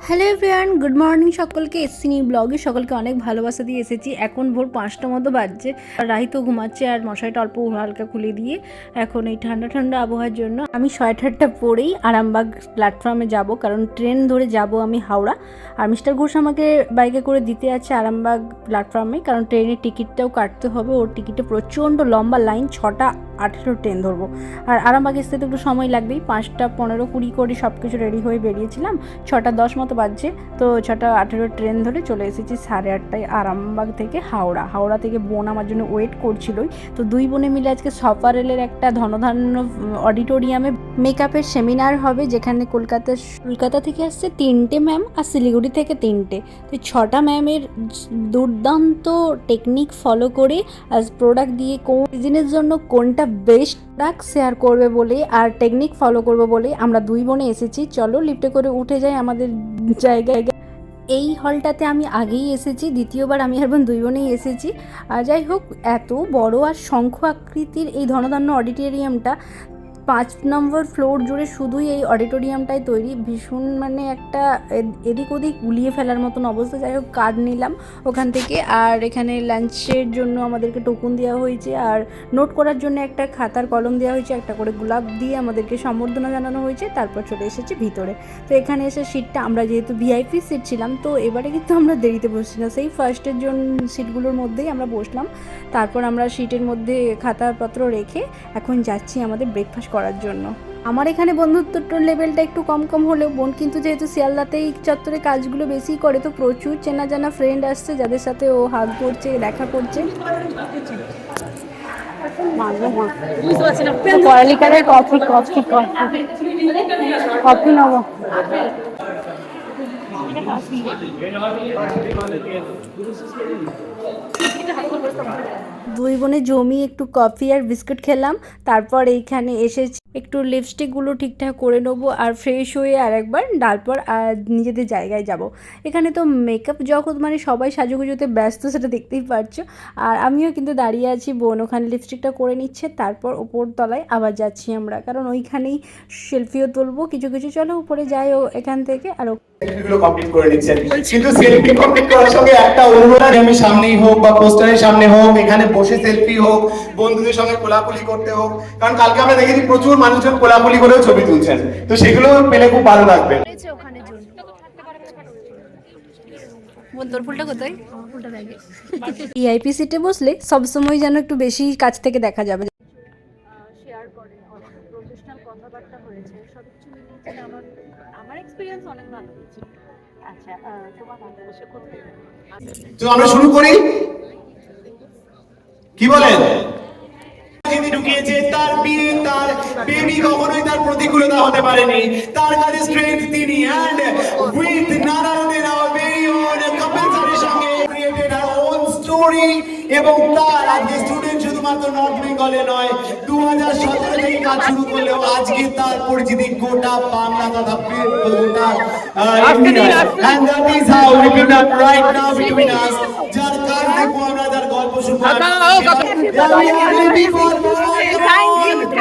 Hello everyone, good morning সকলকে। এসছি new ব্লগে সকলকে অনেক ভালোবাসা দিয়ে এসেছি। এখন ভোর 5টা মতো বাজছে। রাহি তো ঘুমাচ্ছে আর মশারিটা অল্প হালকা খুলে দিয়ে এখন এই ঠান্ডা ঠান্ডা আবহাওয়ার জন্য আমি সোয়েটারটা পরেই আরামবাগ প্ল্যাটফর্মে যাব, কারণ ট্রেন ধরে যাব আমি হাওড়া। আর মিস্টার ঘোষ আমাকে বাইকে করে দিতে আছে আরামবাগ প্ল্যাটফর্মে, কারণ ট্রেনের টিকিটটাও কাটতে হবে। ওর টিকিটে প্রচণ্ড লম্বা লাইন, 6টা 18 ট্রেন ধরবো। আর আরামবাগ আসতে তো একটু সময় লাগবেই। 5টা 15-20 করে সব কিছু রেডি হয়ে বেরিয়েছিলাম। 6টা 10 মতো বাজছে, তো 6টা 18 ট্রেন ধরে চলে এসেছি 8:30টায় আরামবাগ থেকে হাওড়া। হাওড়া থেকে বোন আমার জন্য ওয়েট করছিলই। তো দুই বোনে মিলে আজকে সফারেলের একটা ধনধান্য অডিটোরিয়ামে মেকআপের সেমিনার হবে, যেখানে কলকাতা থেকে আসছে 3টে ম্যাম আর শিলিগুড়ি থেকে 3টে। তো 6টা ম্যামের দুর্দান্ত টেকনিক ফলো করে প্রোডাক্ট দিয়ে কোন সিজনের জন্য কোনটা বেস্ট প্রোডাক্ট শেয়ার করবে বলে আর টেকনিক ফলো করবে বলে আমরা দুই বোনে এসেছি। চলো লিফটে করে উঠে যাই আমাদের জায়গায়। এই হলটাতে আমি আগেই এসেছি, দ্বিতীয়বার আমি আর বোন দুই বোনেই এসেছি। আর যাই হোক, এত বড় আর শঙ্খ আকৃতির এই ধনধান্য অডিটোরিয়ামটা 5 নম্বর ফ্লোর জুড়ে শুধুই এই অডিটোরিয়ামটাই তৈরি। ভীষণ মানে একটা এদিক ওদিক গুলিয়ে ফেলার মতন অবস্থা। যাই হোক, কার্ড নিলাম ওখান থেকে। আর এখানে লাঞ্চের জন্য আমাদেরকে টোকন দেওয়া হয়েছে, আর নোট করার জন্য একটা খাতার কলম দেওয়া হয়েছে, একটা করে গোলাপ দিয়ে আমাদেরকে সম্বর্ধনা জানানো হয়েছে। তারপর চলে এসেছি ভিতরে। তো এখানে এসে সিটটা, আমরা যেহেতু ভিআইপি সিট ছিলাম, তো এবারে কিন্তু আমরা দেরিতে বসছি না, সেই ফার্স্টের জন্য সিটগুলোর মধ্যেই আমরা বসলাম। তারপর আমরা সিটের মধ্যে খাতাপত্র রেখে এখন যাচ্ছি আমাদের ব্রেকফাস্ট করার জন্য। আমার এখানে বন্ধুত্ব লেভেলটা একটু কম হলেও বোন কিন্তু যেহেতু শিয়ালদাতেই চত্বরে কাজগুলো বেশি করে, তো প্রচুর চেনা জানা ফ্রেন্ড আসছে যাদের সাথে ও হাগ করছে, দেখা করছে। কফি নেবো। দুই বোনে জমি একটু কফি আর বিস্কুট খেলাম। তারপর এইখানে এসে একটু লিপস্টিকগুলো ঠিকঠাক করে নেবো আর ফ্রেশ হয়ে আর একবার তারপর নিজেদের জায়গায় যাব। এখানে তো মেকআপ জগৎ মানে সবাই সাজুগুজুতে ব্যস্ত, সেটা দেখতেই পারছো। আর আমিও কিন্তু দাঁড়িয়ে আছি, বোন ওখানে লিপস্টিকটা করে নিচ্ছে। তারপর ওপর তলায় আবার যাচ্ছি আমরা, কারণ ওইখানেই সেলফিও তুলবো কিছু কিছু। চলো উপরে যাই ও এখান থেকে। আর সেলফিগুলো কমপ্লিট করে নিচ্ছেন, কিন্তু সেলফি কমপ্লিট করার সঙ্গে একটা অনুরোধ, আমি সামনেই হোক বা পোস্টারের সামনে হোক, এখানে বসে সেলফি হোক, বন্ধুদের সঙ্গে কোলাকুলি করতে হোক, কারণ কালকে আমরা দেখেছি প্রচুর মানুষজন কোলাকুলি করেও ছবি তুলছেন, তো সেগুলো পেলে খুব ভালো লাগবে। ভিআইপি সিটে বসলে সবসময় যেন একটু বেশি কাছ থেকে দেখা যাবে। শেয়ার করেন, অনেক প্রফেশনাল কথাবার্তা হয়েছে, সবকিছু মিলিয়ে আমার এক্সপিরিয়েন্স অনেক ভালো হয়েছে। আচ্ছা, তোমার বাংলাদেশে কোথায়? তো আমরা শুরু করি, কি বলেন? যিনি ঢুকিয়েছে তার বিয়ে, তার বেবি কখনোই তার প্রতিকূলতা হতে পারেনি, তার কাছে স্ট্রেংথ তিনি। এন্ড উইথ নানা দেন আওয়ার ভেরি ওন কপিল স্যারের সঙ্গে ক্রিয়েটেড হার ওন স্টোরি, এবং তার আজকে স্টুডেন্ট শুধুমাত্র নর্থ বেঙ্গলে নয়, 2017 থেকে কাজ শুরু করলেও আজকে তার পরিচিতি গোটা বাংলা তথা গোটা India. And that is how we been right now between us, যার কাজ দেখবো আমরা, যার গল্প শুনবো।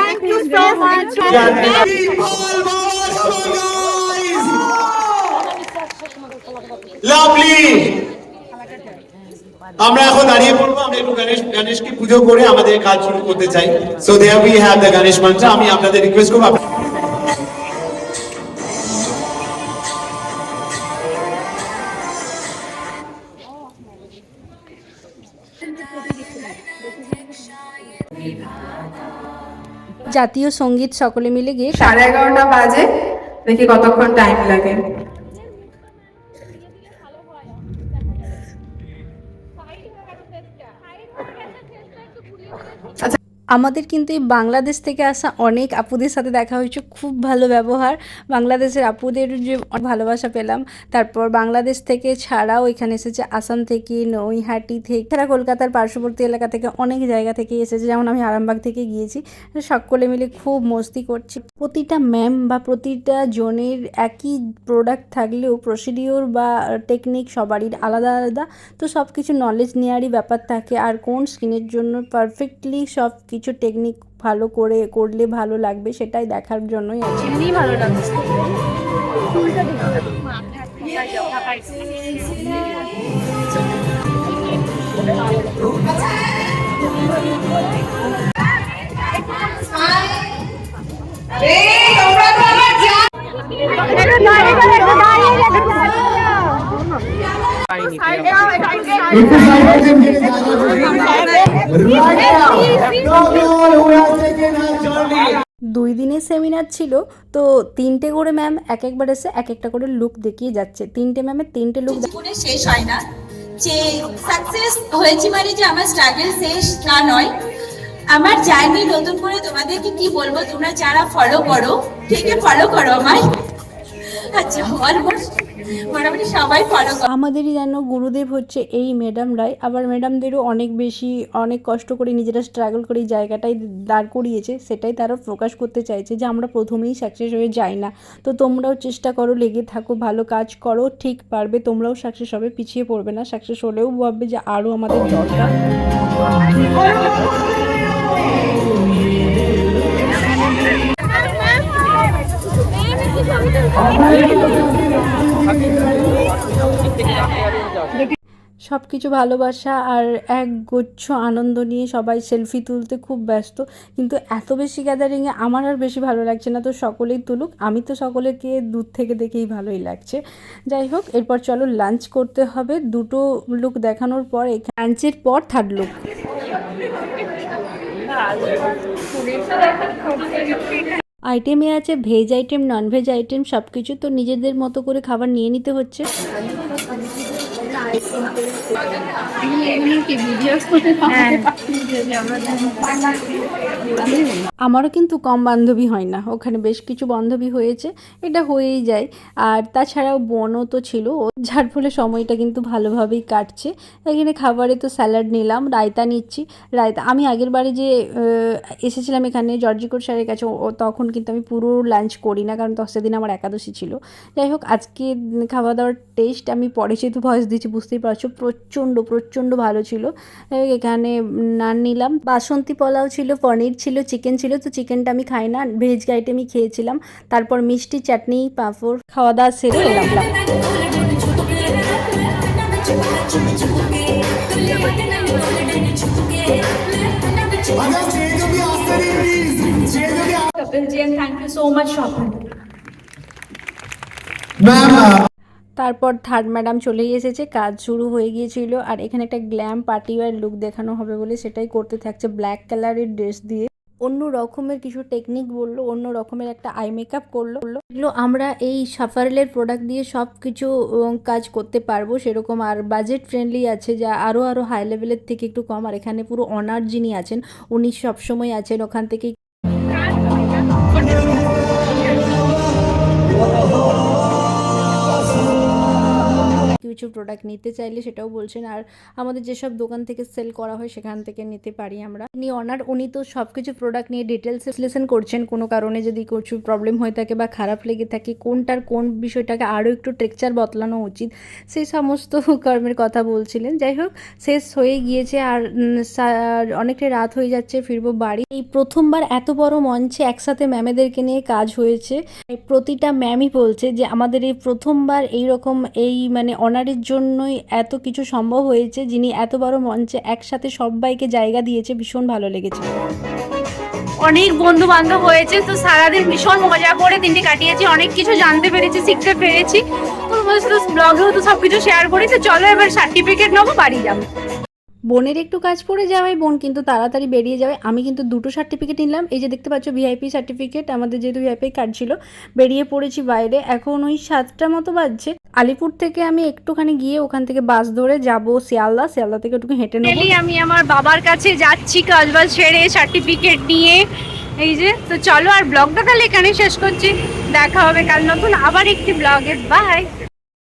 Thank you so much. Lovely. আমরা এখন দাঁড়িয়ে পড়বো, আমরা একটু গণেশকে পুজো করে আমাদের কাজ শুরু করতে চাই। So there we have the Ganesh মন্ত্র। আমি আপনাদের রিকোয়েস্ট করব, জাতীয় সঙ্গীত সকলে মিলে গিয়ে 11:30 বাজে, দেখি কতক্ষণ টাইম লাগে। আমাদের কিন্তু এই বাংলাদেশ থেকে আসা অনেক আপুদের সাথে দেখা হয়েছে, খুব ভালো ব্যবহার। বাংলাদেশের আপুদের যে ভালোবাসা পেলাম। তারপর বাংলাদেশ থেকে ছাড়াও এখানে এসেছে আসাম থেকে, নৈহাটি থেকে, ছাড়া কলকাতার পার্শ্ববর্তী এলাকা থেকে অনেক জায়গা থেকে এসেছে, যেমন আমি আরামবাগ থেকে গিয়েছি। সকলে মিলে খুব মস্তি করছি। প্রতিটা ম্যাম বা প্রতিটা জনের একই প্রোডাক্ট থাকলেও প্রসিডিওর বা টেকনিক সবারই আলাদা আলাদা, তো সব কিছু নলেজ নেওয়ারই ব্যাপার থাকে। আর কোন স্কিনের জন্য পারফেক্টলি সব কিছু টেকনিক ভালো করে করলে ভালো লাগবে, সেটাই দেখার জন্যই আছে। এমনি ভালো লাগছে। একটু সাইডে দিন right now the girl who has taken her journey 2 দিনের সেমিনার ছিল, তো 3টে করে ম্যাম একবার এসে এক একটা করে লুক দেখিয়ে যাচ্ছে। 3টে ম্যামের 3টে লুক জীবনে শেষ হয় না, যে সাকসেস হয়েছি মানে যে আমার স্ট্রাগল শেষ না নয়। আমার জার্নি নতুন করে তোমাদেরকে কি বলবো, তোমরা যারা ফলো করো ঠিক ফলো করো আমায়। আচ্ছা অলমোস্ট মোটামুটি সবাই ফলো করো। আমাদেরই যেন গুরুদেব হচ্ছে এই ম্যাডামরাই, আবার ম্যাডামদেরও অনেক কষ্ট করে নিজেরা স্ট্রাগল করে এই জায়গাটাই দাঁড় করিয়েছে, সেটাই তারা প্রকাশ করতে চাইছে যে আমরা প্রথমেই সাকসেস হয়ে যাই না। তো তোমরাও চেষ্টা করো, লেগে থাকো, ভালো কাজ করো, ঠিক পারবে, তোমরাও সাকসেস হবে, পিছিয়ে পড়বে না। সাকসেস হলেও ভাববে যে আরও আমাদের দরকার। সব কিছু ভালোবাসা আর এক গুচ্ছ আনন্দ নিয়ে সবাই সেলফি তুলতে খুব ব্যস্ত, কিন্তু এত বেশি গ্যাদারিংয়ে আমার আর বেশি ভালো লাগছে না। তো সকলেই তুলুক, আমি তো সকলেকে দূর থেকে দেখেই ভালোই লাগছে। যাই হোক, এরপর চলো লাঞ্চ করতে হবে। 2টো লুক দেখানোর পর লাঞ্চের পর 3rd লুক। আইটেমে আছে ভেজ আইটেম, ননভেজ আইটেম সব কিছু, তো নিজেদের মতো করে খাবার নিয়ে নিতে হচ্ছে। আমারও কিন্তু কম বান্ধবী হয় না, ওখানে বেশ কিছু বান্ধবী হয়েছে, এটা হয়েই যায়। আর তাছাড়াও বোনও তো ছিল, যার ফলে সময়টা কিন্তু ভালোভাবেই কাটছে। এখানে খাবারে তো স্যালাড নিলাম, রায়তা নিচ্ছি। রায়তা আমি আগের বারে যে এসেছিলাম এখানে জর্জিকোট স্যারের কাছে, তখন কিন্তু আমি পুরো লাঞ্চ করি না, কারণ সেদিন আমার একাদশী ছিল। যাই হোক, আজকে খাওয়া দাওয়ার টেস্ট আমি পরে যেহেতু ভয়েস দিচ্ছি বুঝতেই পারছো, প্রচণ্ড ভালো ছিল। এখানে নান নিলাম, বাসন্তী পোলাও ছিল, পনির ছিল, চিকেন ছিল। তো চিকেনটা আমি খাই না, ভেজ আইটেমই খেয়েছিলাম। তারপর মিষ্টি, চাটনি, পাঁপড় খাওয়া দাওয়া সেরে এলাম। Kapil ji, and thank you so much, Shopin. তারপর 3rd ম্যাডাম চলেই এসেছে, কাজ শুরু হয়ে গিয়েছিল। আর এখানে একটা গ্ল্যাম পার্টি ওয়্যার লুক দেখানো হবে বলে সেটাই করতে থাকছে, ব্ল্যাক কালারের ড্রেস দিয়ে। অন্য রকমের কিছু টেকনিক বললো, অন্য রকমের একটা আই মেকআপ করলো। এগুলো আমরা এই সাফারেলের প্রোডাক্ট দিয়ে সব কিছু কাজ করতে পারবো সেরকম, আর বাজেট ফ্রেন্ডলি আছে, যা আরও হাই লেভেলের থেকে একটু কম। আর এখানে পুরো অনার যিনি আছেন উনি সবসময় আছেন ওখান থেকেই। কিছু প্রোডাক্ট নিতে চাইলে সেটাও বলছেন, আর আমাদের যেসব দোকান থেকে সেল করা হয় সেখান থেকে নিতে পারি আমরা। উনি তো সব কিছু প্রোডাক্ট নিয়ে ডিটেলস বিশ্লেষণ করছেন, কোনো কারণে যদি কিছু প্রবলেম হয়ে থাকে বা খারাপ লেগে থাকে, কোনটার কোন বিষয়টাকে আরও একটু টেক্সচার বদলানো উচিত, সেই সমস্ত কর্মের কথা বলছিলেন। যাই হোক, শেষ হয়ে গিয়েছে আর অনেকটা রাত হয়ে যাচ্ছে, ফিরবো বাড়ি। এই প্রথমবার এত বড় মঞ্চে একসাথে ম্যামেদেরকে নিয়ে কাজ হয়েছে। প্রতিটা ম্যামই বলছে যে আমাদের এই প্রথমবার এইরকম এই মানে অনারের জন্যই এত কিছু সম্ভব হয়েছে, যিনি এত বড় মঞ্চে একসাথে সবাইকে জায়গা দিয়েছে, ভীষণ ভালো লেগেছে। অনেক বন্ধু বান্ধব হয়েছে, তো সারাদিন ভীষণ মজা করে দিনটি কাটিয়েছি, অনেক কিছু জানতে পেরেছি, শিখতে পেরেছি। তো ব্লগেও তো সবকিছু শেয়ার করেছি। চলো এবার সার্টিফিকেট নেবো, বাড়ি যাবো। বোনের একটু কাজ পড়ে যাওয়ায় বোন কিন্তু তাড়াতাড়ি বেরিয়ে যাবে। আমি কিন্তু 2টো সার্টিফিকেট নিলাম, এই যে দেখতে পাচ্ছ ভিআইপি সার্টিফিকেট, আমাদের যেহেতু ভিআইপি কার্ড ছিল। বেরিয়ে পড়েছি বাইরে, এখন ওই 7টা মতো বাজছে। আলিপুর থেকে আমি একটুখানি গিয়ে ওখান থেকে বাস ধরে যাব শিয়ালদা থেকে একটু হেঁটে নেব। আমি আমার বাবার কাছে যাচ্ছি কাজ বাজ ছেড়ে সার্টিফিকেট নিয়ে। এই যে, তো চলো আর ব্লগটা তাহলে এখানে শেষ করছি। দেখা হবে কাল নতুন আবার একটি ব্লগে। বাই।